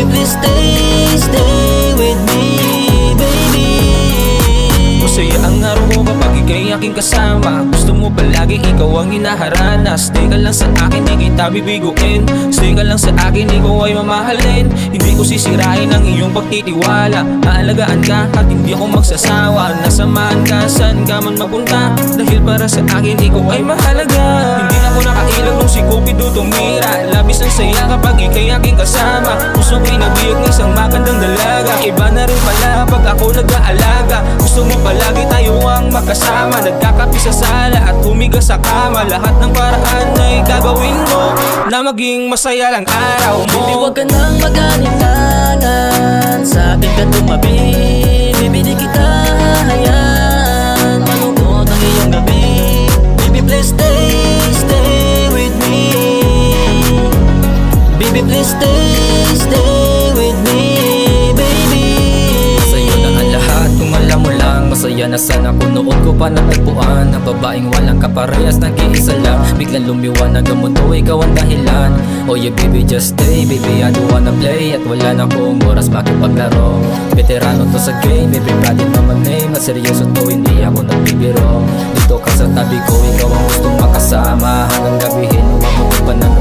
please stay with me, baby. Masaya ang araw ko kapag ika'y aking kasama. Gusto mo palagi ikaw ang hinaharana. Stay ka lang sa akin, di kita bibiguin. Stay ka lang sa akin, ikaw ay mamahalin. Hindi ko sisirain ang iyong pagtitiwala. Aalagaan ka at hindi ako magsasawa. Nasamahan ka, saan ka man mapunta. Dahil para sa akin, ikaw ay mahalaga. Hindi na ako nakailag nung si Cupido tumira. Labis ang saya kapag ika'y aking kasama. Gusto ko'y nabiyag ng isang magandang dalaga. Iba na rin pala pag ako nag-aalaga. Gusto mo palagi tayo ang makasama. Nagkakapi sa sala at humiga sa kama. Lahat ng paraan ay gagawin mo na maging masaya lang araw mo. Baby, wag ka nang mag-alinlangan. Sa akin ka tumabi, baby, di kita hahayaan. Malungkot ang iyong gabi. Baby, please stay with me. Baby, please stay with me, baby. Sa'yo na ang lahat kung alam mo lang. Masaya na sana kung noon ko pa natagpuan ang babaeng walang kaparehas, nag-iisa lang. Biglang lumiwanag ang mundo, ikaw ang dahilan. Oh yeah baby, just stay, baby, I don't wanna play. At wala na akong oras makipaglaro. Veterano to sa game, baby, proud in my name. At seryoso to, hindi ako nagbibiro. Dito ka sa tabi ko, ikaw ang gustong makasama. Hanggang gabihin, umabot pa ng